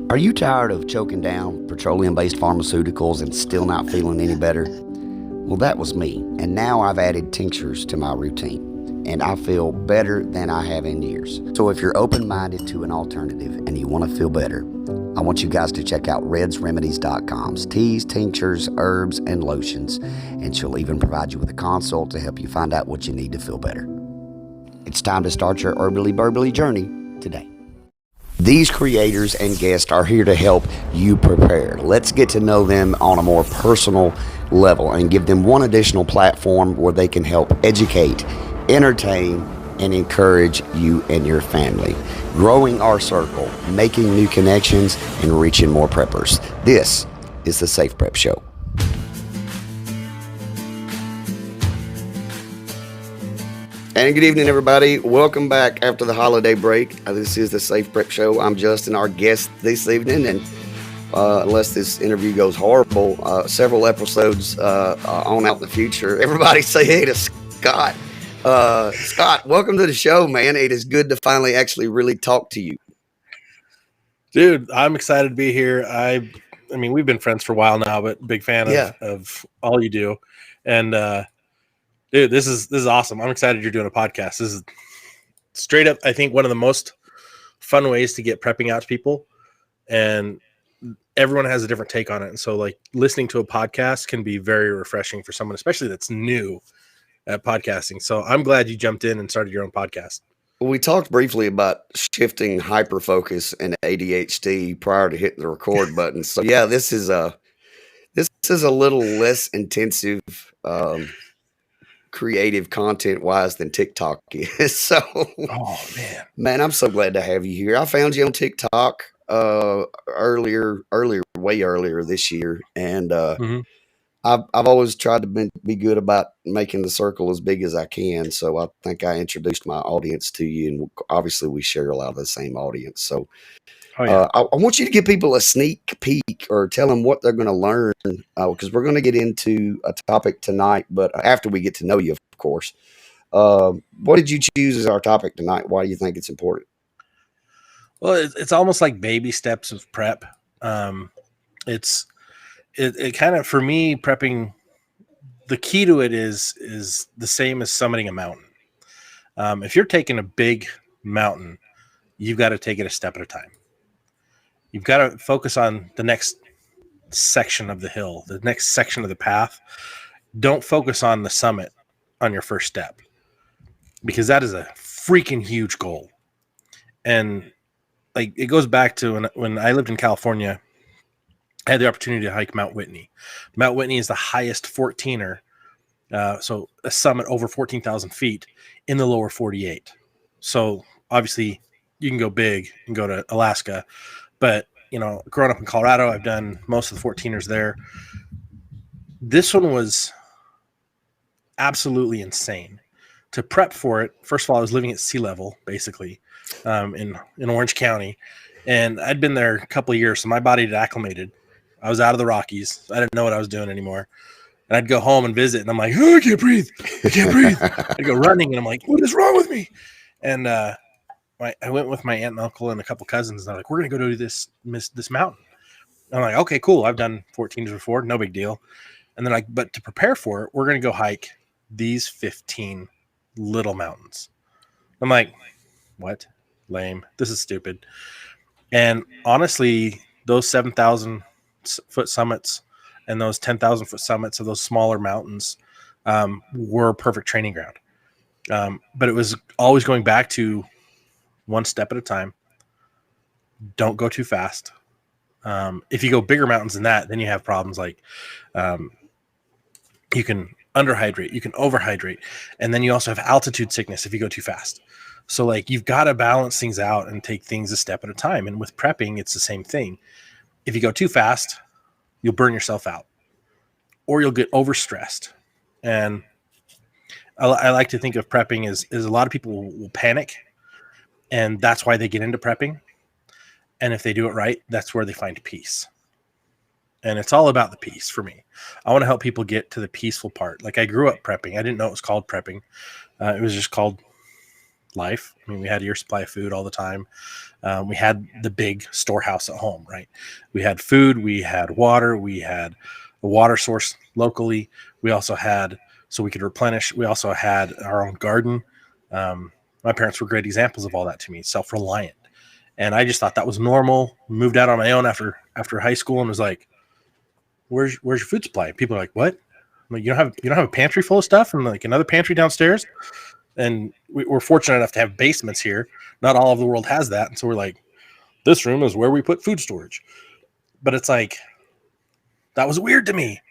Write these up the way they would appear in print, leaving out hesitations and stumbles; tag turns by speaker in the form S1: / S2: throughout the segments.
S1: Are you tired of choking down petroleum-based pharmaceuticals and still not feeling any better? Well, that was me, and now I've added tinctures to my routine, and I feel better than I have in years. So if you're open-minded to an alternative and you want to feel better, I want you guys to check out Remedies.com's teas, tinctures, herbs, and lotions, and she'll even provide you with a consult to help you find out what you need to feel better. It's time to start your herbally burbly journey today. These creators and guests are here to help you prepare. Let's get to know them on a more personal level and give them one additional platform where they can help educate, entertain, and encourage you and your family. Growing our circle, making new connections, and reaching more preppers. This is the SafePrep Show. And good evening, everybody. Welcome back after the holiday break. This is the SafePrep Show. I'm Justin, our guest this evening, and unless this interview goes horrible, several episodes on out in the future. Everybody say hey to Scott. Scott, welcome to the show, man. It is good to finally actually really talk to you.
S2: Dude, I'm excited to be here. I mean, we've been friends for a while now, but big fan of all you do. And dude, this is awesome. I'm excited you're doing a podcast. This is straight up, I think, one of the most fun ways to get prepping out to people. And everyone has a different take on it. And so, like, listening to a podcast can be very refreshing for someone, especially that's new at podcasting. So I'm glad you jumped in and started your own podcast.
S1: We talked briefly about shifting hyperfocus and ADHD prior to hitting the record button. So yeah, this is a little less intensive creative content wise than TikTok is. So man, I'm so glad to have you here. I found you on TikTok way earlier this year, and I've always tried to be good about making the circle as big as I can. So I think I introduced my audience to you, and obviously we share a lot of the same audience. So I want you to give people a sneak peek or tell them what they're going to learn, because we're going to get into a topic tonight, but after we get to know you, of course. What did you choose as our topic tonight? Why do you think it's important?
S2: Well, it's almost like baby steps of prep. It kind of, for me, prepping, the key to it is the same as summiting a mountain. If you're taking a big mountain, you've got to take it a step at a time. You've got to focus on the next section of the hill, the next section of the path. Don't focus on the summit on your first step, because that is a freaking huge goal. And like, it goes back to when I lived in California, I had the opportunity to hike Mount Whitney. Mount Whitney is the highest 14er, so a summit over 14,000 feet in the lower 48. So obviously you can go big and go to Alaska, but you know, growing up in Colorado, I've done most of the 14ers there. This one was absolutely insane. To prep for it, first of all, I was living at sea level, basically, in Orange County, and I'd been there a couple of years, so my body had acclimated. I was out of the Rockies. I didn't know what I was doing anymore. And I'd go home and visit, and I'm like, oh, I can't breathe. I'd go running, and I'm like, what is wrong with me? And I went with my aunt and uncle and a couple cousins, and they're like, we're going to go do this mountain. And I'm like, okay, cool. I've done 14s before. No big deal. And then but to prepare for it, we're going to go hike these 15 little mountains. I'm like, what? Lame. This is stupid. And honestly, those 7,000 foot summits and those 10,000 foot summits of those smaller mountains were perfect training ground. But it was always going back to one step at a time. Don't go too fast. If you go bigger mountains than that, then you have problems like you can underhydrate, you can overhydrate, and then you also have altitude sickness if you go too fast. So like, you've got to balance things out and take things a step at a time. And with prepping, it's the same thing. If you go too fast, you'll burn yourself out, or you'll get overstressed. And I like to think of prepping as a lot of people will panic, and that's why they get into prepping. And if they do it right, that's where they find peace. And it's all about the peace for me. I want to help people get to the peaceful part. Like, I grew up prepping. I didn't know it was called prepping. It was just called life. I mean, we had a year's supply of food all the time. We had the big storehouse at home, right? We had food, we had water, we had a water source locally. We also had, so we could replenish. We also had our own garden. My parents were great examples of all that to me, self-reliant. And I just thought that was normal. Moved out on my own after high school and was like, where's your food supply? People are like, what? I'm like, you don't have a pantry full of stuff and like another pantry downstairs? And we're fortunate enough to have basements here. Not all of the world has that. And so we're like, this room is where we put food storage. But it's like, that was weird to me.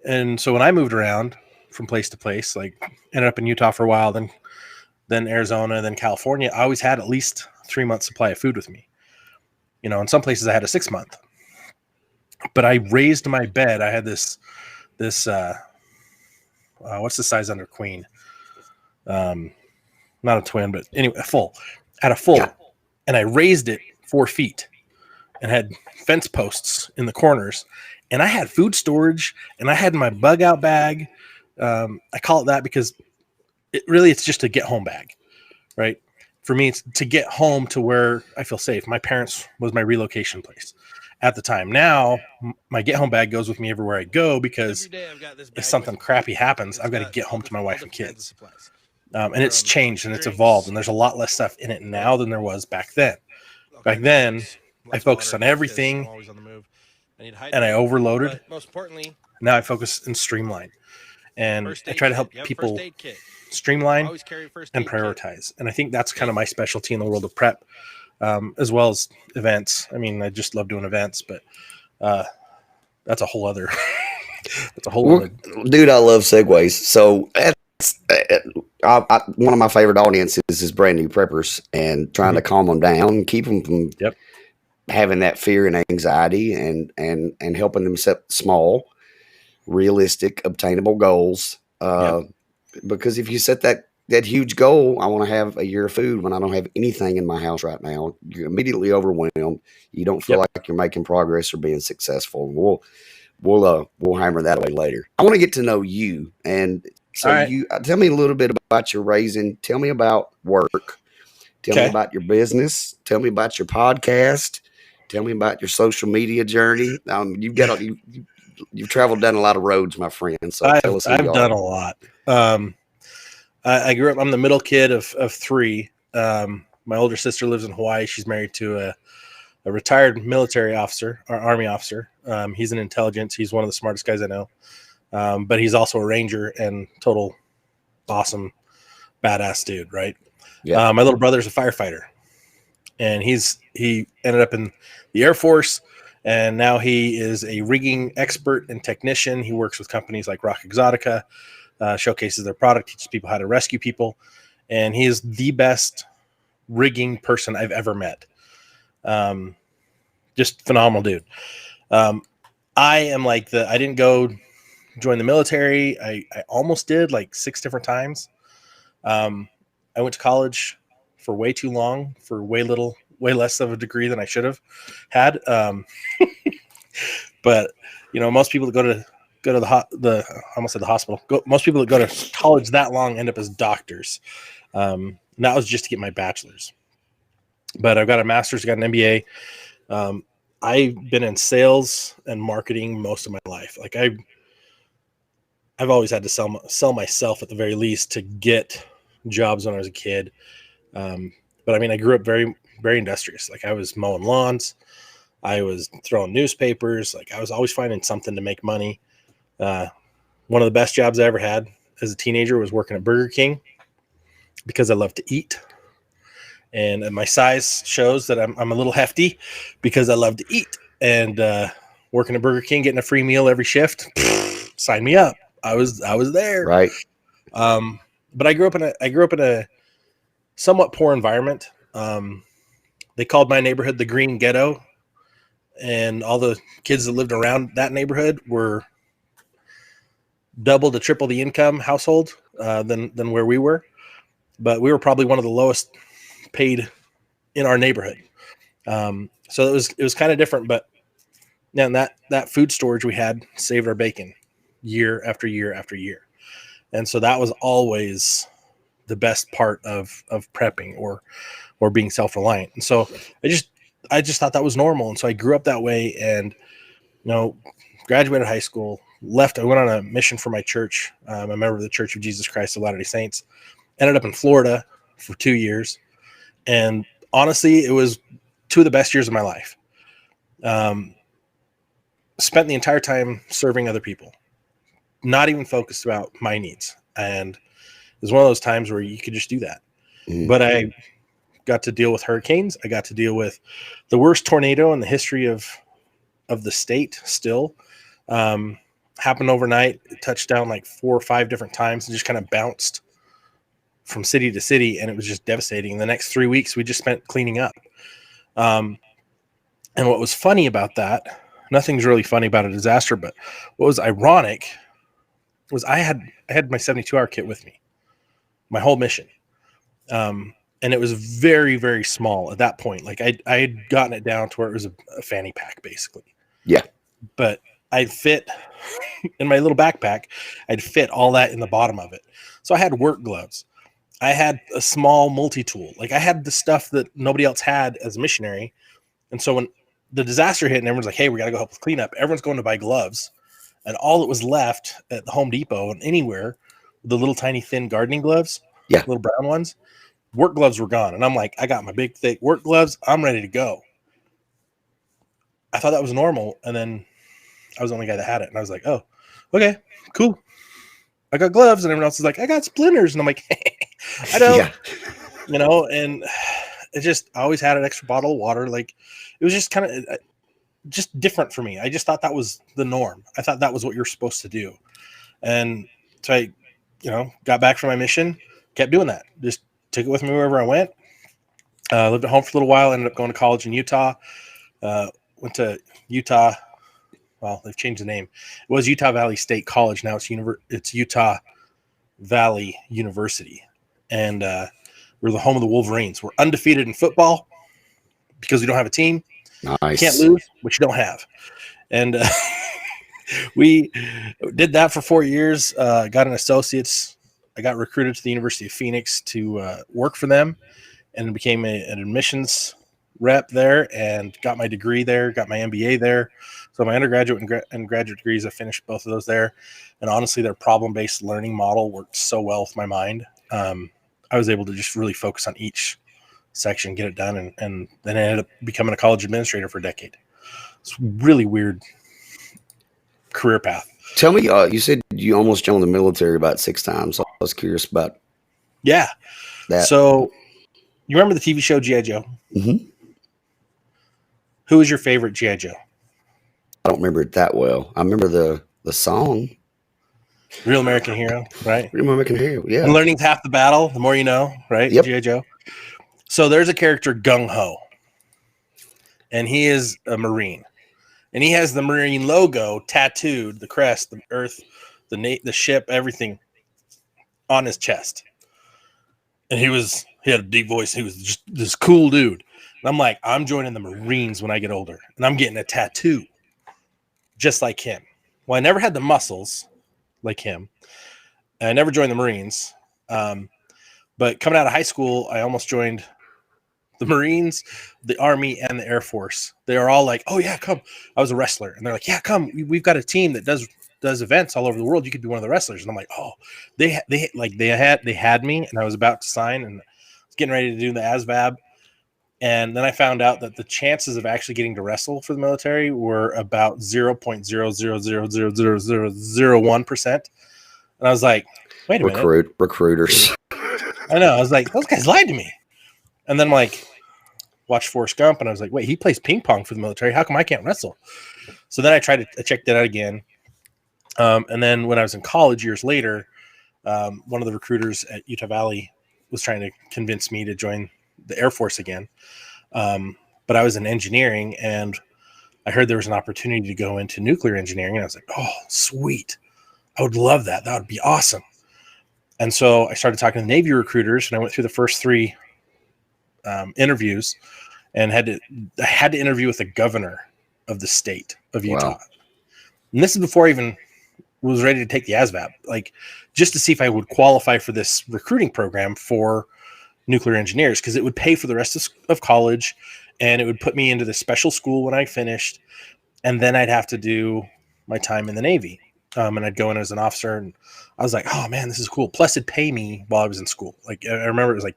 S2: And so when I moved around from place to place, like ended up in Utah for a while, then Arizona, then California, I always had at least 3 months supply of food with me. You know, in some places I had a 6 month. But I raised my bed. I had this what's the size under queen? Not a twin, but anyway, a full. I had a full, and I raised it 4 feet and had fence posts in the corners. And I had food storage, and I had my bug out bag. I call it that because it's just a get home bag, right? For me, it's to get home to where I feel safe. My parents was my relocation place at the time. Now, my get home bag goes with me everywhere I go because if something crappy happens, I've got to get home to my wife and kids. And it's changed and it's evolved, and there's a lot less stuff in it now than there was back then. Back then, I focused on everything and I overloaded. Now I focus and streamline. And I try to help people streamline and prioritize. And I think that's kind of my specialty in the world of prep, as well as events. I mean, I just love doing events, but that's a whole other. Other.
S1: Dude, I love segues. So one of my favorite audiences is brand new preppers, and trying to calm them down, keep them from having that fear and anxiety, and helping them set small, realistic, obtainable goals. Because if you set that huge goal, I want to have a year of food when I don't have anything in my house right now, you're immediately overwhelmed. You don't feel like you're making progress or being successful. We'll hammer that away later. I want to get to know you, and so you tell me a little bit about your raising. Tell me about work. Tell me about your business. Tell me about your podcast. Tell me about your social media journey. You've traveled down a lot of roads, my friend. So tell us. I've
S2: done a lot. I grew up. I'm the middle kid of 3. My older sister lives in Hawaii. She's married to a retired military officer, or Army officer. He's in intelligence. He's one of the smartest guys I know. But he's also a ranger and total awesome, badass dude, right? Yeah. My little brother's a firefighter, and he ended up in the Air Force, and now he is a rigging expert and technician. He works with companies like Rock Exotica, showcases their product, teaches people how to rescue people, and he is the best rigging person I've ever met. Just phenomenal dude. I am like I didn't go join the military. I almost did like 6 different times. I went to college for way too long, for way less of a degree than I should have had. But most people that go to the I almost said the hospital. Most people that go to college that long end up as doctors. And that was just to get my bachelor's. But I've got a master's, got an MBA. I've been in sales and marketing most of my life. Like I've always had to sell myself at the very least to get jobs when I was a kid. But I mean, I grew up very, very industrious. Like I was mowing lawns. I was throwing newspapers. Like I was always finding something to make money. One of the best jobs I ever had as a teenager was working at Burger King because I love to eat. And my size shows that I'm a little hefty because I love to eat. And working at Burger King, getting a free meal every shift, sign me up. I was there.
S1: Right.
S2: But I grew up in a somewhat poor environment. They called my neighborhood the Green Ghetto, and all the kids that lived around that neighborhood were double to triple the income household than where we were. But we were probably one of the lowest paid in our neighborhood. So it was kind of different, but then that food storage we had saved our bacon year after year after year. And so that was always the best part of prepping or being self-reliant. And so I just thought that was normal. And so I grew up that way, and, graduated high school, left. I went on a mission for my church. I'm a member of the Church of Jesus Christ of Latter-day Saints. Ended up in Florida for 2 years. And honestly, it was 2 of the best years of my life. Spent the entire time serving other people, not even focused about my needs. And it was one of those times where you could just do that. But I got to deal with hurricanes. I got to deal with the worst tornado in the history of the state still. Happened overnight. It touched down like 4 or 5 different times and just kind of bounced from city to city, and it was just devastating. The next 3 weeks we just spent cleaning up. And what was funny about that, nothing's really funny about a disaster, but what was ironic was I had my 72-hour kit with me, my whole mission. And it was very, very small at that point. Like I had gotten it down to where it was a fanny pack, basically.
S1: Yeah.
S2: But I'd fit in my little backpack. I'd fit all that in the bottom of it. So I had work gloves. I had a small multi-tool. Like I had the stuff that nobody else had as a missionary. And so when the disaster hit and everyone's like, hey, we got to go help with cleanup, everyone's going to buy gloves. And all that was left at the Home Depot and anywhere, the little tiny thin gardening gloves, little brown ones, work gloves were gone. And I'm like, I got my big thick work gloves. I'm ready to go. I thought that was normal. And then I was the only guy that had it. And I was like, oh, okay, cool. I got gloves. And everyone else is like, I got splinters. And I'm like, I don't, and it just, I always had an extra bottle of water. Like it was just kind of just different for me. I just thought that was the norm. I thought that was what you're supposed to do. And so I, got back from my mission, kept doing that. Just took it with me wherever I went. Lived at home for a little while, ended up going to college in Utah. Went to Utah. Well, they've changed the name. It was Utah Valley State College. Now it's Utah Valley University. And we're the home of the Wolverines. We're undefeated in football because we don't have a team.
S1: Nice.
S2: Can't lose, which you don't have. And we did that for 4 years. Got an associate's. I got recruited to the University of Phoenix to work for them, and became an admissions rep there, and got my degree there, got my MBA there. So my undergraduate and graduate degrees, I finished both of those there. And honestly, their problem-based learning model worked so well with my mind. I was able to just really focus on each section, get it done, and then I ended up becoming a college administrator for a decade. It's really weird career path.
S1: Tell me, you said you almost joined the military about 6 times. I was curious about
S2: that. So you remember the TV show G.I. Joe?
S1: Mm-hmm.
S2: Who was your favorite G.I. Joe?
S1: I don't remember it that well. I remember the song.
S2: Real American Hero, right?
S1: Real American Hero, yeah.
S2: And learning's half the battle, the more you know, right?
S1: Yep.
S2: G.I. Joe. So there's a character, Gung Ho, and he is a Marine. And he has the Marine logo tattooed, the crest, the earth, the ship, everything on his chest. And he had a deep voice. He was just this cool dude. And I'm like, I'm joining the Marines when I get older. And I'm getting a tattoo just like him. Well, I never had the muscles like him. And I never joined the Marines. But coming out of high school, I almost joined the Marines, the Army, and the Air Force. They are all like, oh yeah, come. I was a wrestler. And they're like, yeah, come. We've got a team that does events all over the world. You could be one of the wrestlers. And I'm like, oh, they had me, and I was about to sign, and I was getting ready to do the ASVAB. And then I found out that the chances of actually getting to wrestle for the military were about 0.0000001%. And I was like, wait a minute.
S1: Recruiters.
S2: I know. I was like, those guys lied to me. And then like watched Forrest Gump, and I was like, wait, he plays ping pong for the military. How come I can't wrestle? So then I checked it out again. And then when I was in college years later, one of the recruiters at Utah Valley was trying to convince me to join the Air Force again. But I was in engineering, and I heard there was an opportunity to go into nuclear engineering. And I was like, oh, sweet. I would love that. That would be awesome. And so I started talking to Navy recruiters, and I went through the first 3 interviews, and I had to interview with the governor of the state of Utah. Wow. And this is before I even was ready to take the ASVAB, like just to see if I would qualify for this recruiting program for nuclear engineers, because it would pay for the rest of college, and it would put me into this special school when I finished, and then I'd have to do my time in the Navy, and I'd go in as an officer, and I was like, oh man, this is cool. Plus, it'd pay me while I was in school. Like I remember it was like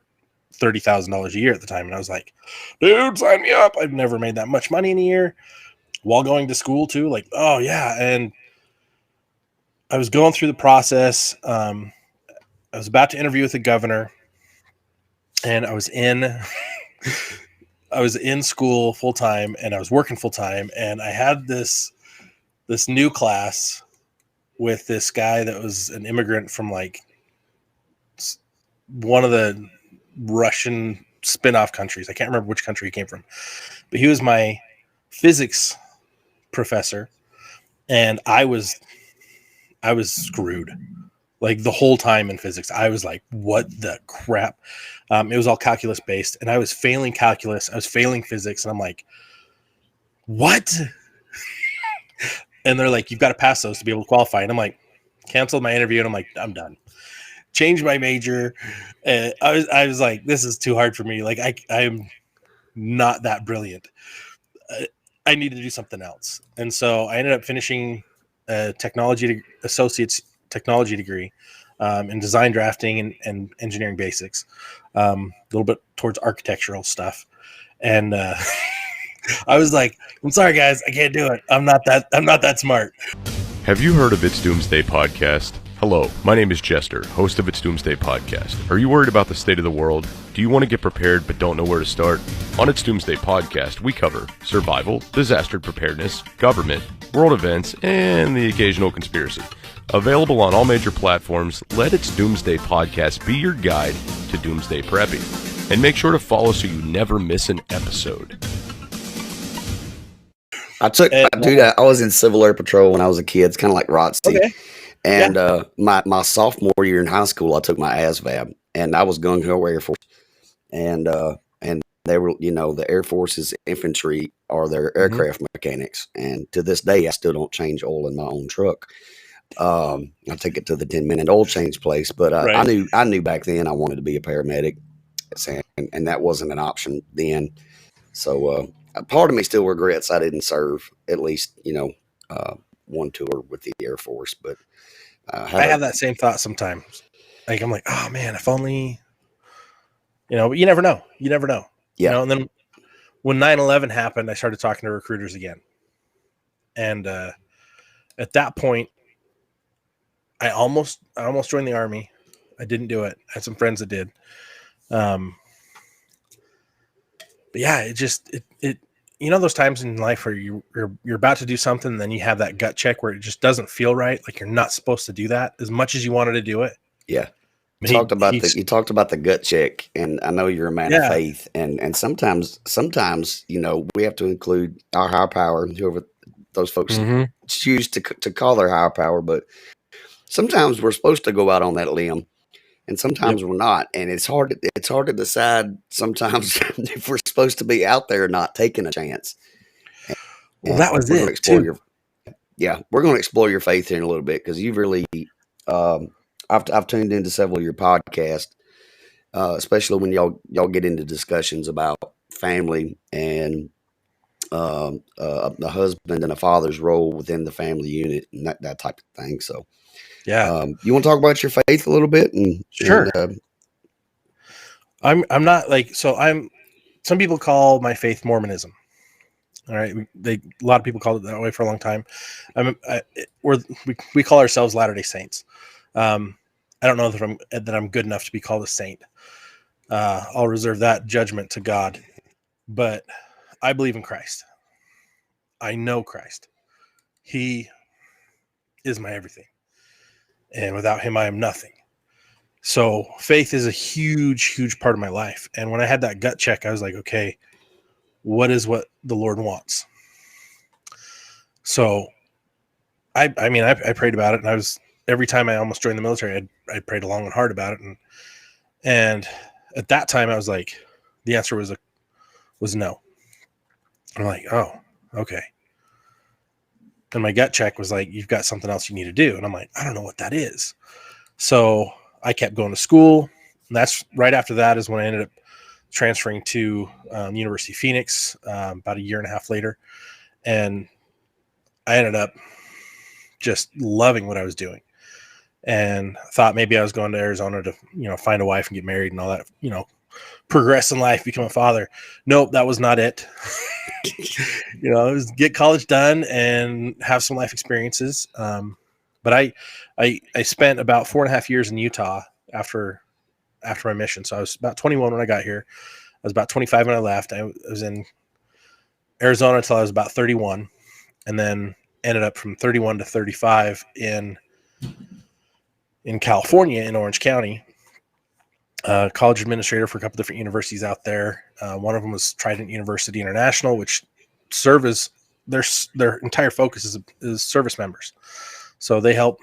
S2: $30,000 a year at the time, and I was like, dude, sign me up. I've never made that much money in a year while going to school too. Like, oh yeah, and I was going through the process. I was about to interview with the governor, and I was in school full time, and I was working full time, and I had this new class with this guy that was an immigrant from like one of the Russian spin-off countries. I can't remember which country he came from, but he was my physics professor, and I was screwed. Like the whole time in physics, I was like, what the crap? It was all calculus based, and I was failing calculus. I was failing physics, and I'm like, what? And they're like, you've got to pass those to be able to qualify. And I'm like, canceled my interview, and I'm like, I'm done. Changed my major. I was like, this is too hard for me. Like I'm not that brilliant. I need to do something else. And so I ended up finishing a associate's technology degree in design drafting and engineering basics, a little bit towards architectural stuff. And I was like, I'm sorry guys, I can't do it. I'm not that smart.
S3: Have you heard of It's Doomsday Podcast? Hello, my name is Jester, host of It's Doomsday Podcast. Are you worried about the state of the world? Do you want to get prepared but don't know where to start? On It's Doomsday Podcast, we cover survival, disaster preparedness, government, world events, and the occasional conspiracy. Available on all major platforms, let It's Doomsday Podcast be your guide to doomsday prepping. And make sure to follow so you never miss an episode.
S1: I was in Civil Air Patrol when I was a kid. It's kind of like ROTC. Okay. And my sophomore year in high school, I took my ASVAB, and I was gung ho Air Force. And they were, the Air Force's infantry are their aircraft mechanics. And to this day, I still don't change oil in my own truck. I take it to the 10-minute oil change place. But right. I knew back then I wanted to be a paramedic, and that wasn't an option then. So part of me still regrets I didn't serve at least, one tour with the Air Force. But I have
S2: that same thought sometimes. Like I'm like, oh man, if only, but you never know.
S1: Yeah.
S2: And then when 9/11 happened, I started talking to recruiters again. And at that point, I almost joined the Army. I didn't do it. I had some friends that did. But yeah, it those times in life where you're about to do something, and then you have that gut check where it just doesn't feel right. Like you're not supposed to do that as much as you wanted to do it.
S1: Yeah. You talked about the gut check, and I know you're a man of faith, and sometimes we have to include our higher power, whoever those folks choose to call their higher power, but sometimes we're supposed to go out on that limb, and sometimes we're not, and it's hard to decide sometimes if we're supposed to be out there not taking a chance.
S2: Well, that was it too.
S1: We're going to explore your faith here in a little bit, because you've really I've tuned into several of your podcasts, especially when y'all get into discussions about family and the husband and a father's role within the family unit and that type of thing. So, you want to talk about your faith a little bit? And
S2: sure. I'm not like, some people call my faith Mormonism. All right. A lot of people called it that way for a long time. We call ourselves Latter-day Saints. I don't know that I'm good enough to be called a saint. I'll reserve that judgment to God, but I believe in Christ. I know Christ. He is my everything. And without him, I am nothing. So faith is a huge, huge part of my life. And when I had that gut check, I was like, okay, what is what the Lord wants? So I prayed about it, and every time I almost joined the military, I prayed long and hard about it. And at that time I was like, the answer was no. I'm like, oh, okay. And my gut check was like, you've got something else you need to do. And I'm like, I don't know what that is. So I kept going to school. And that's right after that is when I ended up transferring to University of Phoenix about a year and a half later. And I ended up just loving what I was doing. And thought maybe I was going to Arizona to, find a wife and get married and all that, progress in life, become a father. Nope, that was not it. It was get college done and have some life experiences. But I spent about 4.5 years in Utah after my mission. So I was about 21 when I got here. I was about 25 when I left. I was in Arizona until I was about 31, and then ended up from 31 to 35 in California, in Orange County. College administrator for a couple different universities out there. One of them was Trident University International, which serve as their entire focus is service members. So they help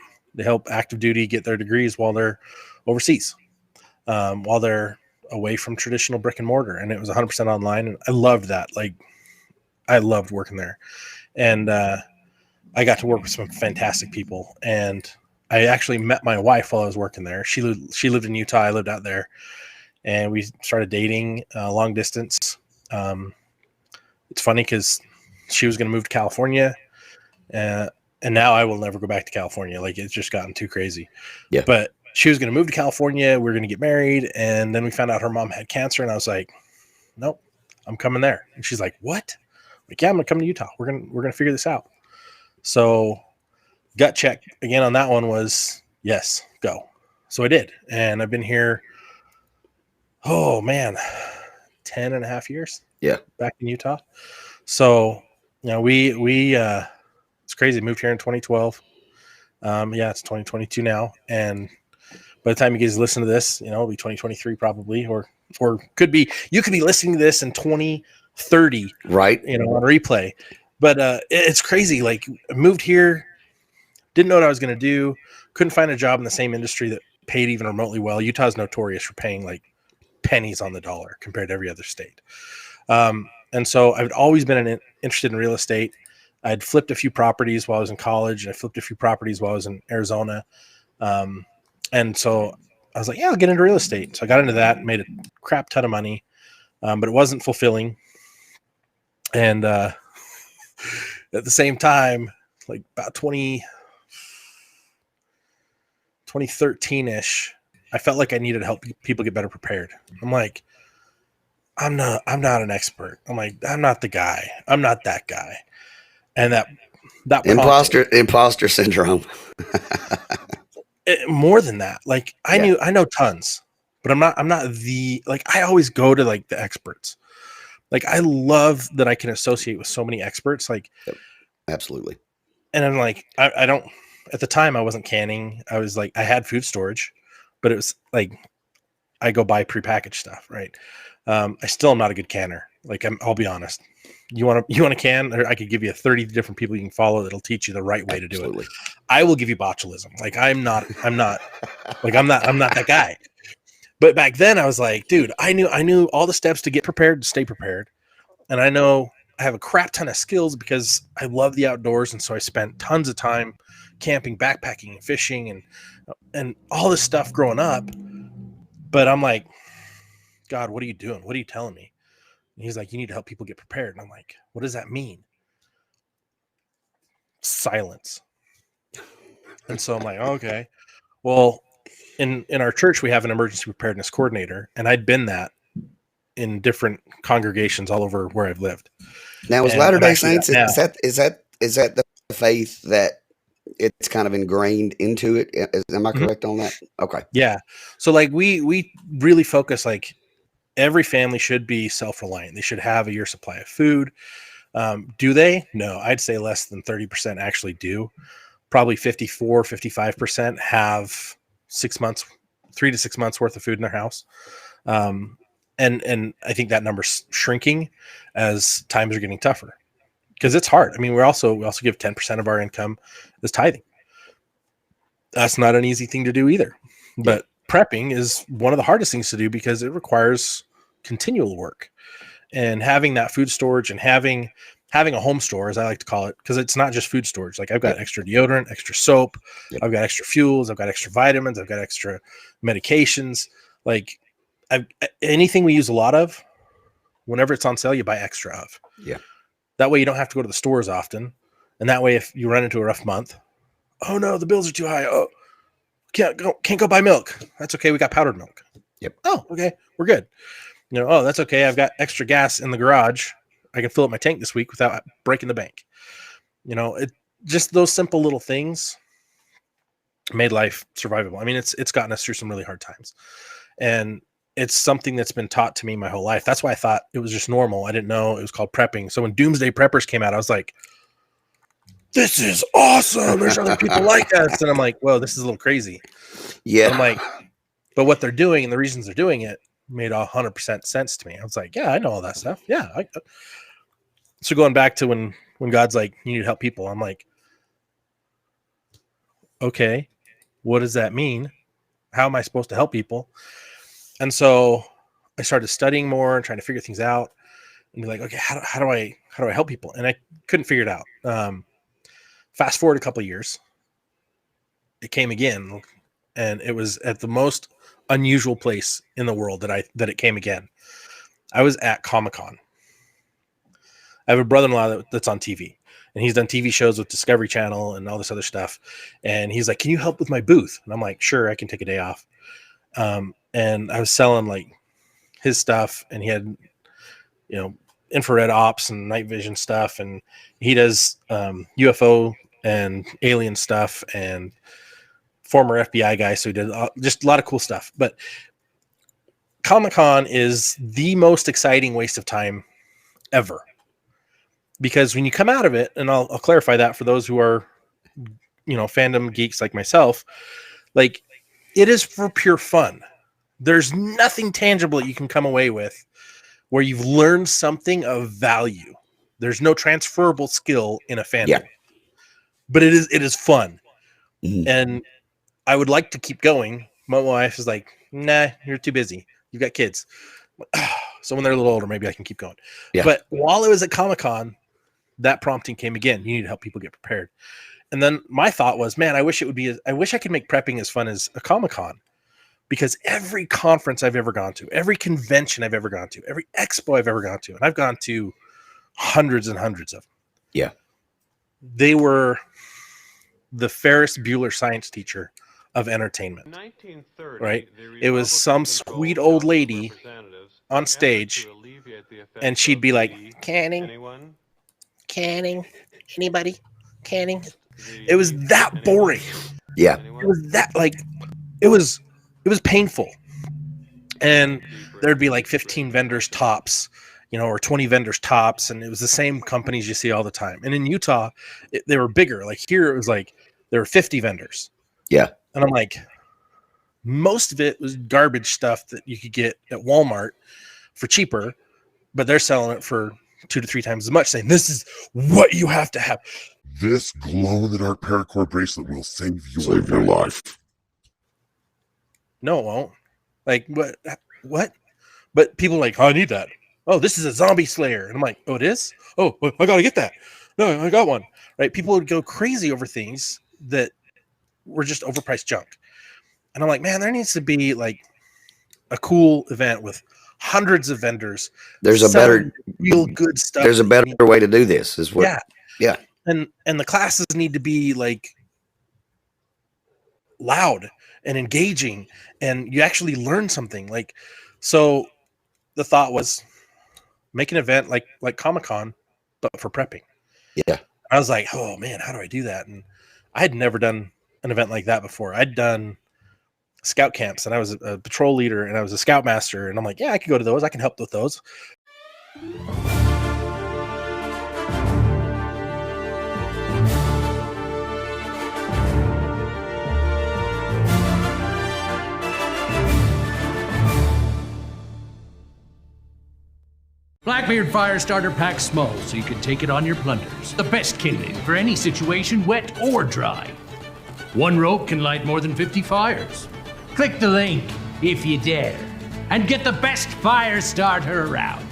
S2: active duty get their degrees while they're overseas, while they're away from traditional brick and mortar. And it was 100% online. And I loved that. Like, I loved working there. And I got to work with some fantastic people. And I actually met my wife while I was working there. She lived in Utah. I lived out there. And we started dating long distance. It's funny because she was going to move to California. And now I will never go back to California. Like, it's just gotten too crazy.
S1: Yeah.
S2: But she was going to move to California. We were going to get married. And then we found out her mom had cancer. And I was like, nope, I'm coming there. And she's like, what? I'm like, yeah, I'm going to come to Utah. We're going to figure this out. So gut check again on that one was yes, go. So I did. And I've been here, 10 and a half years.
S1: Yeah. Back
S2: in Utah. So, we it's crazy. Moved here in 2012. It's 2022 now. And by the time you guys listen to this, it'll be 2023 probably, or could be, you could be listening to this in 2030,
S1: right?
S2: On replay. But it's crazy. Like, I moved here, didn't know what I was going to do. Couldn't find a job in the same industry that paid even remotely well. Utah's notorious for paying like pennies on the dollar compared to every other state. And so I've always been interested in real estate. I'd flipped a few properties while I was in college, and I flipped a few properties while I was in Arizona. And so I was like, yeah, I'll get into real estate. So I got into that, made a crap ton of money, but it wasn't fulfilling. And at the same time, like about 2013-ish, I felt like I needed to help people get better prepared. I'm like, I'm not an expert. I'm like, I'm not the guy. I'm not that guy. And that
S1: imposter syndrome.
S2: More than that, like I know tons, but I'm not I always go to like the experts. Like, I love that I can associate with so many experts. Like,
S1: yep, absolutely.
S2: And I'm like, I don't, at the time I wasn't canning. I was like, I had food storage, but it was like, I go buy prepackaged stuff. Right. I still am not a good canner. Like, I'll be honest. You want to can, or I could give you 30 different people you can follow that'll teach you the right way to do it. I will give you botulism. Like, I'm not that guy. But back then I was like, dude, I knew all the steps to get prepared, to stay prepared. And I know I have a crap ton of skills because I love the outdoors. And so I spent tons of time camping, backpacking, and fishing and all this stuff growing up. But I'm like, God, what are you doing? What are you telling me? And he's like, you need to help people get prepared. And I'm like, what does that mean? Silence. And so I'm like, okay, well, in our church, we have an emergency preparedness coordinator, and I'd been that in different congregations all over where I've lived.
S1: Now, is Latter-day Saints, is that the faith that it's kind of ingrained into it? Am I correct on that? Okay.
S2: Yeah. So like we really focus, like, every family should be self-reliant. They should have a year supply of food. Do they? No, I'd say less than 30% actually do. Probably 55% have 3 to 6 months worth of food in their house. And I think that number's shrinking as times are getting tougher, because it's hard. I mean, we also give 10% of our income as tithing. That's not an easy thing to do either. But prepping is one of the hardest things to do because it requires continual work, and having that food storage and having having a home store, as I like to call it, because it's not just food storage. Like I've got extra deodorant, extra soap, I've got extra fuels, I've got extra vitamins, I've got extra medications. Like anything we use a lot of, whenever it's on sale, you buy extra of.
S1: Yeah.
S2: That way you don't have to go to the store as often. And that way, if you run into a rough month, oh no, the bills are too high. Oh, can't go buy milk. That's okay. We got powdered milk.
S1: Yep.
S2: Oh, okay. We're good. Oh, that's okay. I've got extra gas in the garage. I can fill up my tank this week without breaking the bank. It just those simple little things made life survivable. I mean, it's gotten us through some really hard times, and it's something that's been taught to me my whole life. That's why I thought it was just normal. I didn't know it was called prepping. So when Doomsday Preppers came out, I was like, this is awesome. There's other people like us. And I'm like, whoa, this is a little crazy.
S1: Yeah.
S2: I'm like, but what they're doing and the reasons they're doing it made 100% sense to me. I was like, yeah, I know all that stuff. Yeah. So going back to when God's like, you need to help people, I'm like, okay, what does that mean? How am I supposed to help people? And so I started studying more and trying to figure things out and be like, okay, how do I help people? And I couldn't figure it out. Fast forward a couple of years, it came again, and it was at the most unusual place in the world that it came again. I was at Comic-Con. I have a brother-in-law that's on TV, and he's done TV shows with Discovery Channel and all this other stuff. And he's like, can you help with my booth? And I'm like, sure, I can take a day off. And I was selling like his stuff, and he had, infrared ops and night vision stuff. And he does UFO and alien stuff and former FBI guy. So he did just a lot of cool stuff. But Comic-Con is the most exciting waste of time ever. Because when you come out of it, and I'll clarify that for those who are, fandom geeks like myself, like it is for pure fun. There's nothing tangible that you can come away with where you've learned something of value. There's no transferable skill in a fandom, but it is fun. Mm-hmm. And I would like to keep going. My wife is like, nah, you're too busy. You've got kids. So when they're a little older, maybe I can keep going. Yeah. But while I was at Comic-Con, that prompting came again. You need to help people get prepared. And then my thought was, man, I wish I could make prepping as fun as a Comic-Con, because every conference I've ever gone to, every convention I've ever gone to, every expo I've ever gone to, and I've gone to hundreds and hundreds of them. Yeah. They were the Ferris Bueller science teacher of entertainment. 1930, right? It was some sweet old lady on stage, and she'd be like, canning, anybody, canning. It was that boring. Yeah. It was that, like, it was painful. And there'd be like 15 vendors tops, or 20 vendors tops. And it was the same companies you see all the time. And in Utah, they were bigger. Like here, it was like, there were 50 vendors. Yeah. And I'm like, most of it was garbage stuff that you could get at Walmart for cheaper, but they're selling it for 2 to 3 times as much, saying this is what you have to have.
S4: This glow-in-the-dark paracord bracelet will save your life.
S2: No, it won't. Like, what? But people are like, oh, I need that. Oh, this is a zombie slayer. And I'm like, oh, it is? Oh, I got to get that. No, I got one. Right? People would go crazy over things that were just overpriced junk. And I'm like, man, there needs to be like a cool event with hundreds of vendors.
S1: There's a better,
S2: real good stuff.
S1: There's a better way to do this. Is what? Yeah.
S2: And the classes need to be like loud and engaging, and you actually learn something. Like, so the thought was make an event like Comic-Con, but for prepping. Yeah. I was like, oh man, how do I do that? And I had never done an event like that before. I'd done scout camps, and I was a patrol leader, and I was a scoutmaster, and I'm like, yeah, I can go to those. I can help with those.
S5: Blackbeard Firestarter packs small so you can take it on your plunders. The best kindling for any situation, wet or dry. One rope can light more than 50 fires. Click the link, if you dare, and get the best fire starter around.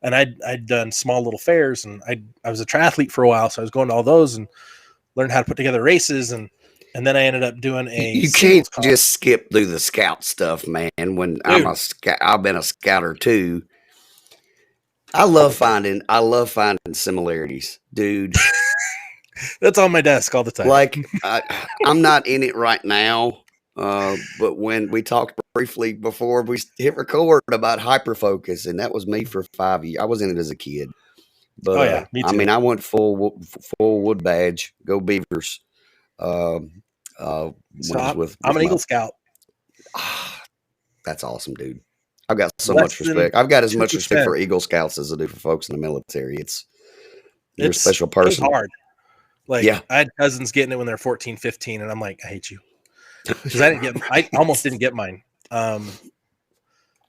S2: and I'd done small little fairs, and I was a triathlete for a while, so I was going to all those and learned how to put together races, and then I ended up doing a
S1: You can't
S2: singles comp.
S1: just skip through the scout stuff, man. When I've been a scouter too. I love finding similarities, dude.
S2: That's on my desk all the time.
S1: Like I'm not in it right now, but when we talked briefly before we hit record about hyperfocus, and that was me for 5 years. I was in it as a kid, but
S2: oh yeah, me too.
S1: I mean, I went full wood badge. Go Beavers.
S2: So
S1: with
S2: I'm an Eagle Scout.
S1: That's awesome, dude. I've got so much respect. I've got as much respect for Eagle Scouts as I do for folks in the military. You're a special person.
S2: It's hard. Like, I had cousins getting it when they're 14, 15, and I'm like, I hate you. Because I almost didn't get mine.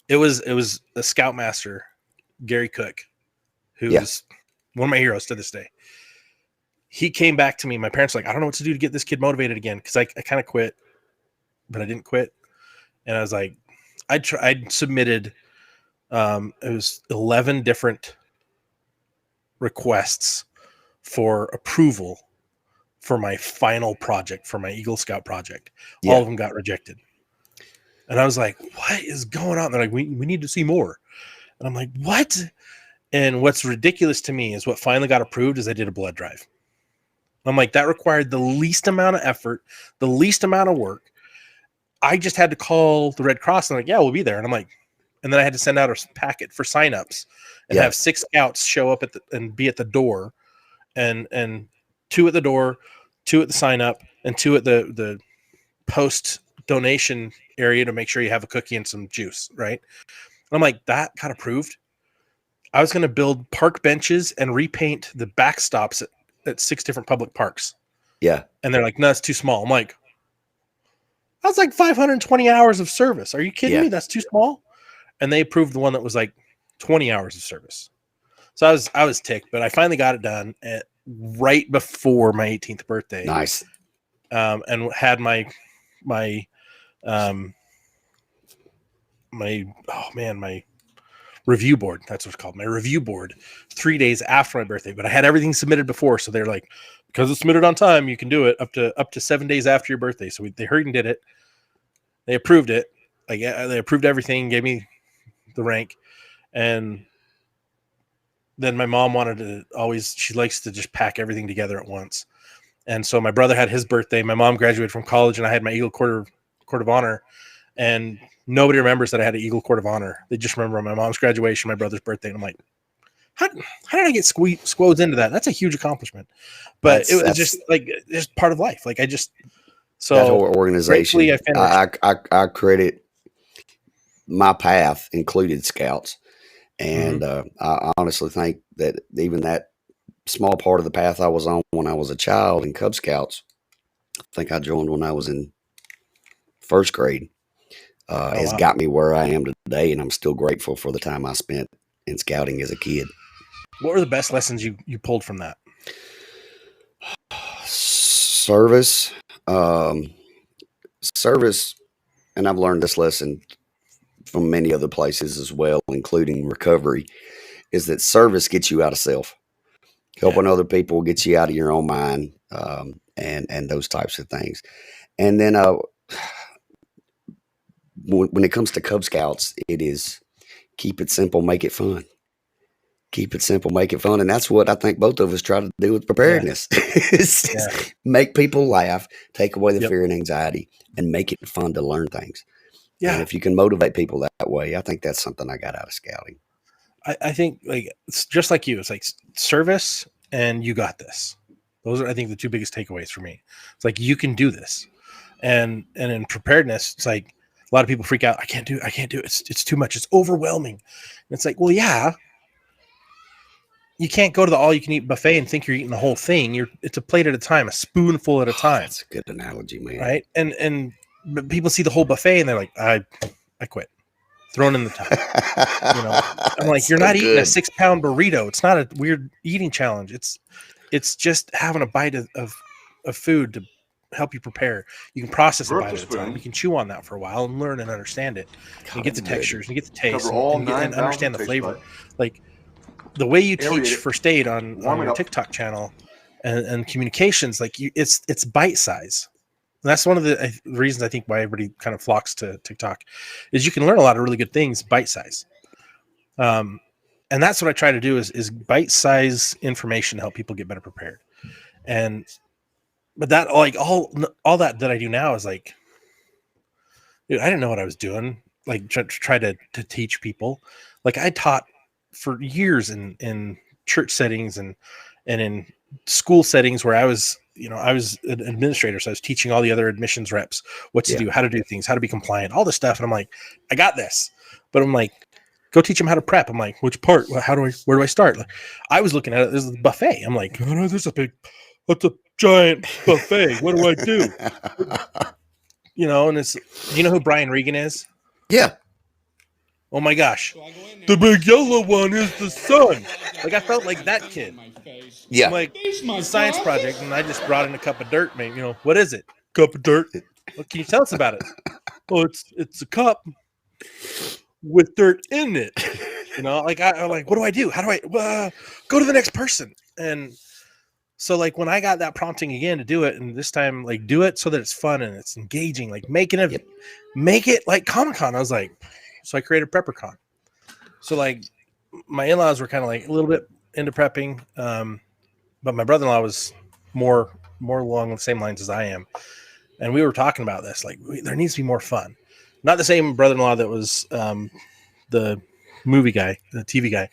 S2: It was a Scoutmaster, Gary Cook, who's one of my heroes to this day. He came back to me. My parents were like, I don't know what to do to get this kid motivated again, because I kind of quit, but I didn't quit. And I was like, I'd submitted, it was 11 different requests for approval for my final project, for my Eagle Scout project. All of them got rejected. And I was like, what is going on? They're like, we need to see more. And I'm like, what? And what's ridiculous to me is what finally got approved is I did a blood drive. I'm like, that required the least amount of effort, the least amount of work. I just had to call the Red Cross and like, yeah, we'll be there. And I'm like, and then I had to send out a packet for signups and have 6 scouts show up and be at the door, and 2 at the door, 2 at the sign up, and 2 at the post donation area to make sure you have a cookie and some juice. Right. And I'm like, that got approved. I was going to build park benches and repaint the backstops at 6 different public parks. Yeah. And they're like, no, it's too small. I'm like, that's like 520 hours of service. Are you kidding me? That's too small. And they approved the one that was like 20 hours of service. So I was ticked, but I finally got it done right before my 18th birthday.
S1: Nice.
S2: And had my review board. That's what it's called. My review board 3 days after my birthday, but I had everything submitted before. So they're like, because it's submitted on time, you can do it up to 7 days after your birthday. So they hurried and did it. They approved it. Like, they approved everything, gave me the rank. And then my mom she likes to just pack everything together at once. And so my brother had his birthday. My mom graduated from college, and I had my Eagle Court of Honor. And nobody remembers that I had an Eagle Court of Honor. They just remember my mom's graduation, my brother's birthday. And I'm like, how did I get squoze into that? That's a huge accomplishment. But it was just like, just part of life. Like, so
S1: that whole organization, I credit my path included Scouts. And I honestly think that even that small part of the path I was on when I was a child in Cub Scouts, I think I joined when I was in first grade, has got me where I am today. And I'm still grateful for the time I spent in scouting as a kid.
S2: What were the best lessons you pulled from that?
S1: Service, and I've learned this lesson from many other places as well, including recovery, is that service gets you out of self. Helping other people gets you out of your own mind, and those types of things. And then when it comes to Cub Scouts, it is keep it simple, make it fun. Keep it simple, make it fun. And that's what I think both of us try to do with preparedness. Make people laugh, take away the fear and anxiety, and make it fun to learn things. Yeah. And if you can motivate people that way, I think that's something I got out of scouting.
S2: I think, like, it's just like you. It's like service and you got this. Those are, I think, the 2 biggest takeaways for me. It's like, you can do this. And in preparedness, it's like a lot of people freak out. I can't do it. It's too much. It's overwhelming. And it's like, well, yeah. You can't go to the all-you-can-eat buffet and think you're eating the whole thing. It's a plate at a time, a spoonful at a time.
S1: That's a good analogy, man.
S2: Right? And people see the whole buffet and they're like, I quit. Thrown in the tub. I'm like, you're not eating a 6-pound burrito. It's not a weird eating challenge. It's just having a bite of food to help you prepare. You can process a bite at a time. You can chew on that for a while and learn and understand it. And get the textures and get the taste and understand the flavor. Like, the way you teach first aid on your TikTok channel and communications, like it's bite size. And that's one of the reasons I think why everybody kind of flocks to TikTok is you can learn a lot of really good things bite size. And that's what I try to do is bite size information to help people get better prepared. But that like all that I do now is like, dude, I didn't know what I was doing. Like try to teach people. Like I taught for years in church settings and in school settings where I was an administrator. So I was teaching all the other admissions reps what to do, how to do things, how to be compliant, all this stuff. And I'm like, I got this, but I'm like, go teach them how to prep. I'm like, which part? Where do I start? Like, I was looking at it as a buffet. I'm like, oh, no, that's a giant buffet. What do I do? And it's, do you know who Brian Regan is?
S1: Yeah.
S2: Oh my gosh. The big yellow one is the sun. Like I felt like that kid.
S1: Yeah.
S2: I'm like, science project, and I just brought in a cup of dirt, man. What is it? Cup of dirt. What can you tell us about it? Oh, it's a cup with dirt in it. Like I'm like, what do I do? How do I go to the next person? And so like when I got that prompting again to do it, and this time like do it so that it's fun and it's engaging, like make it like Comic-Con. I was like, so I created PrepperCon. So like my in-laws were kind of like a little bit into prepping, but my brother-in-law was more along the same lines as I am, and we were talking about this. Like there needs to be more fun. Not the same brother-in-law that was the movie guy, the TV guy,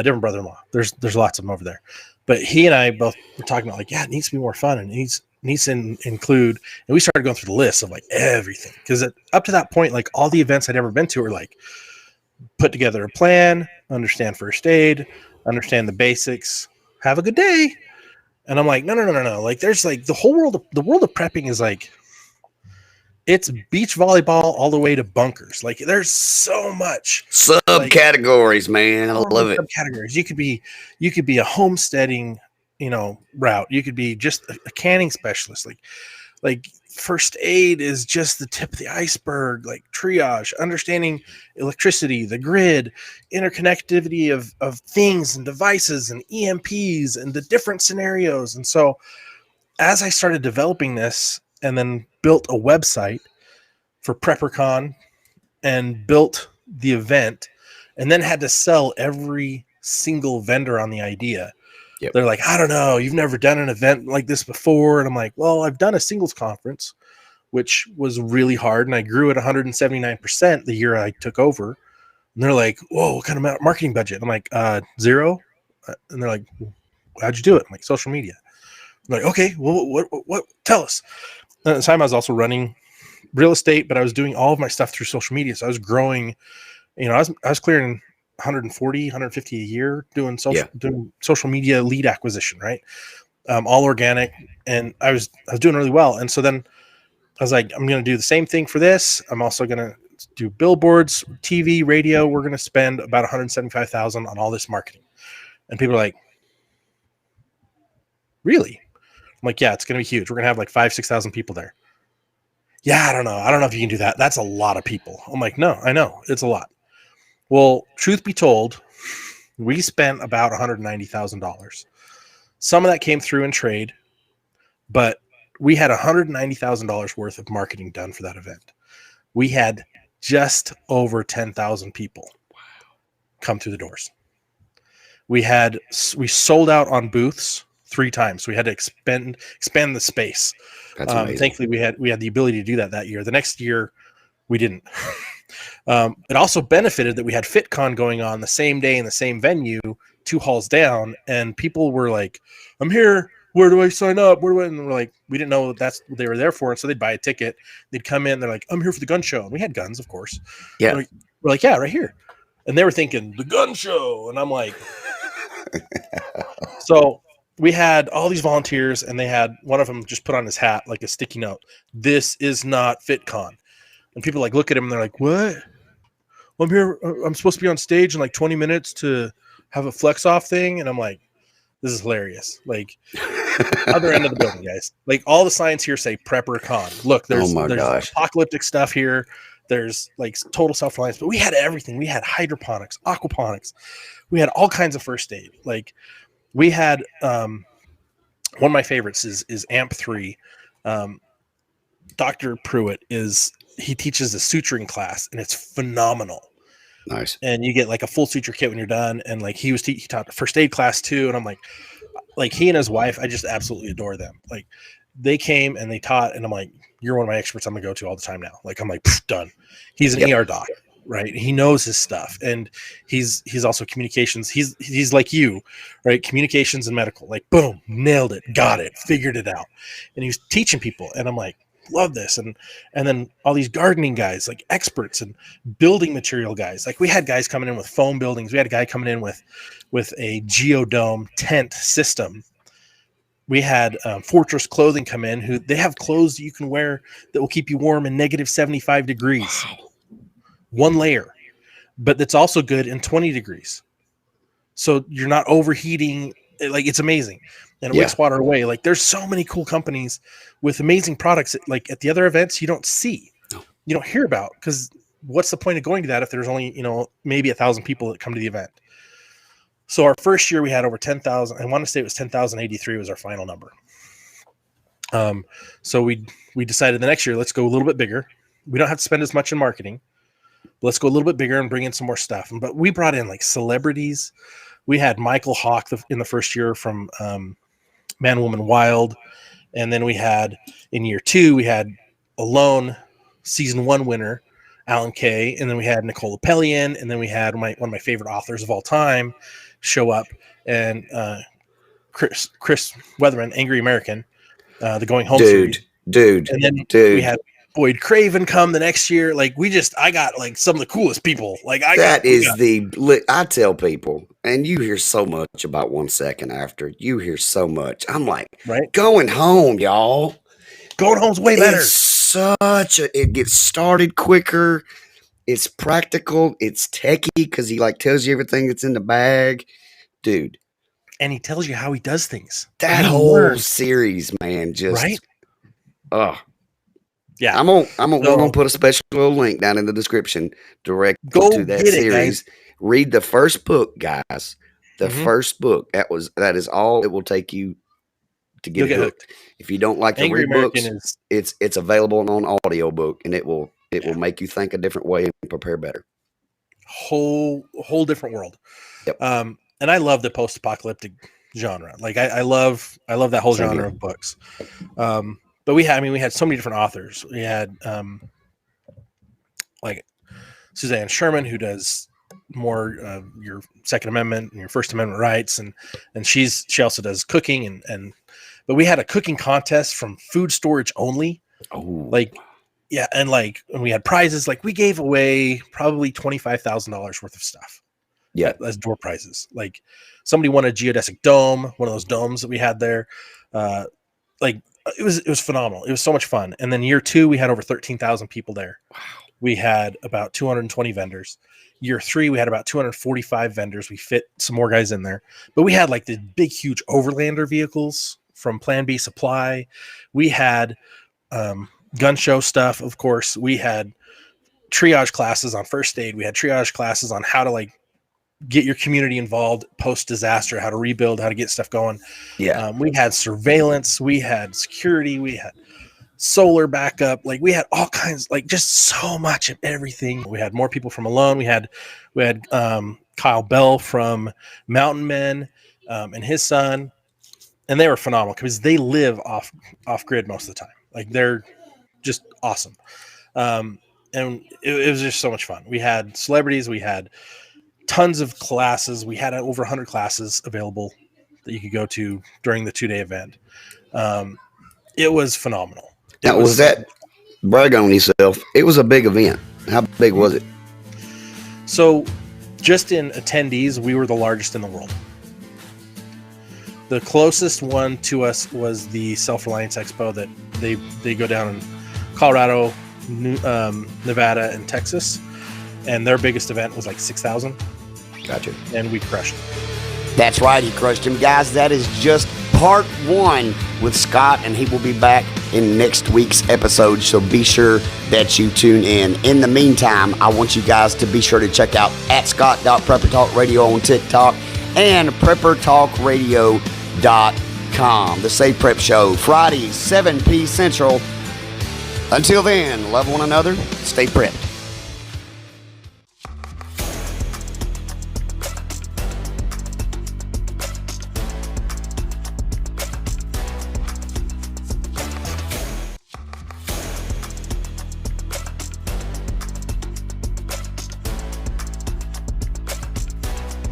S2: different brother-in-law. There's lots of them over there. But he and I both were talking about like, yeah, it needs to be more fun and it needs to include, and we started going through the list of like everything. Because up to that point, like all the events I'd ever been to were like put together a plan, understand first aid, understand the basics, have a good day. And I'm like, no. Like there's like the world of prepping is like, it's beach volleyball all the way to bunkers. Like there's so much
S1: subcategories, man. I love it.
S2: Subcategories. You could be a homesteading, route. You could be just a canning specialist. Like first aid is just the tip of the iceberg. Like triage, understanding electricity, the grid, interconnectivity of things and devices and EMPs and the different scenarios. And so as I started developing this, and then built a website for PrepperCon and built the event and then had to sell every single vendor on the idea. Yep. They're like, I don't know, you've never done an event like this before. And I'm like, well, I've done a singles conference, which was really hard. And I grew at 179% the year I took over. And they're like, whoa, what kind of marketing budget? I'm like, 0. And they're like, how'd you do it? I'm like, social media. I'm like, okay, well, what, tell us. At the time, I was also running real estate, but I was doing all of my stuff through social media. So I was growing, I was clearing 140, 150 a year doing social media lead acquisition, right? All organic. And I was doing really well. And so then I was like, I'm going to do the same thing for this. I'm also going to do billboards, TV, radio. We're going to spend about $175,000 on all this marketing. And people are like, really? I'm like, yeah, it's going to be huge. We're going to have like 5,000-6,000 people there. Yeah, I don't know. I don't know if you can do that. That's a lot of people. I'm like, no, I know. It's a lot. Well, truth be told, we spent about $190,000. Some of that came through in trade, but we had $190,000 worth of marketing done for that event. We had just over 10,000 people come through the doors. We sold out on booths 3 times. So we had to expand the space.
S1: That's amazing.
S2: Thankfully, we had the ability to do that year. The next year, we didn't. It also benefited that we had FitCon going on the same day in the same venue, 2 halls down, and people were like, "I'm here. Where do I sign up? Where do I?" And we're like, we didn't know that's what they were there for, and so they'd buy a ticket. They'd come in. They're like, "I'm here for the gun show," and we had guns, of course.
S1: Yeah,
S2: we're like, "Yeah, right here," and they were thinking the gun show, and I'm like, so. We had all these volunteers, and they had one of them just put on his hat like a sticky note. "This is not FitCon." And people like look at him and they're like, "What? I'm here. I'm supposed to be on stage in like 20 minutes to have a flex off thing." And I'm like, this is hilarious. Like, other end of the building, guys. Like all the signs here say PrepperCon. Look, there's apocalyptic stuff here. There's like total self-reliance, but we had everything. We had hydroponics, aquaponics. We had all kinds of first aid. Like we had one of my favorites is AMP3. Dr. Pruitt he teaches a suturing class, and it's phenomenal.
S1: Nice.
S2: And you get like a full suture kit when you're done. And like he taught the first aid class too. And I'm like he and his wife, I just absolutely adore them. Like they came and they taught, and I'm like, you're one of my experts I'm gonna go to all the time now. Like I'm like, done. He's an ER doc, right? He knows his stuff, and he's also communications. He's like you, right? Communications and medical, like boom, nailed it, got it, figured it out. And he was teaching people, and I'm like, love this. And then all these gardening guys, like experts, and building material guys. Like we had guys coming in with foam buildings. We had a guy coming in with a geodome tent system. We had Fortress Clothing come in, who they have clothes that you can wear that will keep you warm in negative 75 degrees. Wow. One layer, but that's also good in 20 degrees. So you're not overheating. Like it's amazing. And Wastewater Away, like there's so many cool companies with amazing products that, like at the other events you don't see, you don't hear about, because what's the point of going to that if there's only, maybe 1,000 people that come to the event? So our first year we had over 10,000. I want to say it was 10,083 was our final number. So we decided the next year, let's go a little bit bigger. We don't have to spend as much in marketing. Let's go a little bit bigger and bring in some more stuff. But we brought in like celebrities. We had Michael Hawk in the first year from Man, Woman, Wild. And then we had, in year 2, we had Alone season 1 winner, Alan Kay. And then we had Nicole Appelian. And then we had one of my favorite authors of all time show up. And Chris Weatherman, Angry American, the Going Home series.
S1: Dude.
S2: And then we had Boyd Craven come the next year. Like I got like some of the coolest people. Like
S1: I tell people, and you hear so much about 1 second after. You hear so much. I'm like,
S2: right?
S1: Going Home, y'all.
S2: Going Home's way better.
S1: It gets started quicker. It's practical. It's techie because he like tells you everything that's in the bag, dude.
S2: And he tells you how he does things.
S1: That whole series, man, just
S2: right.
S1: Yeah, we're gonna put a special little link down in the description direct to that series. Read the first book, guys. The first book. That is all it will take you to get hooked. If you don't like to read books, it's available on audiobook, and it will make you think a different way and prepare better. Whole
S2: different world.
S1: Yep.
S2: And I love the post-apocalyptic genre. Like I love that whole genre of books. But we had so many different authors. We had like Suzanne Sherman, who does more your Second Amendment and your First Amendment rights, and she also does cooking but we had a cooking contest from Food Storage Only.
S1: Oh,
S2: and we had prizes. Like we gave away probably $25,000 worth of stuff.
S1: Yeah,
S2: as door prizes. Like somebody won a geodesic dome, one of those domes that we had there. It was phenomenal. It was so much fun. And then year 2, we had over 13,000 people there.
S1: Wow.
S2: We had about 220 vendors. Year 3, we had about 245 vendors. We fit some more guys in there. But we had like the big, huge overlander vehicles from Plan B Supply. We had gun show stuff, of course. We had triage classes on first aid. We had triage classes on how to get your community involved post-disaster, how to rebuild, how to get stuff going.
S1: Yeah.
S2: We had surveillance, we had security, we had solar backup. Like we had all kinds, like just so much of everything. We had more people from Alone. We had Kyle Bell from Mountain Men and his son, and they were phenomenal because they live off grid most of the time. Like they're just awesome. And it was just so much fun. We had celebrities, we had tons of classes. We had over 100 classes available that you could go to during the 2-day event. It was phenomenal.
S1: Now, was that, brag on yourself, it was a big event. How big was it?
S2: So just in attendees, we were the largest in the world. The closest one to us was the Self-Reliance Expo that they go down in Colorado, Nevada, and Texas. And their biggest event was like 6,000.
S1: Gotcha.
S2: And we crushed it.
S1: That's right, he crushed him. Guys, that is just part 1 with Scott, and he will be back in next week's episode, so be sure that you tune in. In the meantime, I want you guys to be sure to check out @Scott.PrepperTalkRadio on TikTok and PrepperTalkRadio.com. The Safe Prep Show, Fridays, 7 p. Central. Until then, love one another, stay prepped.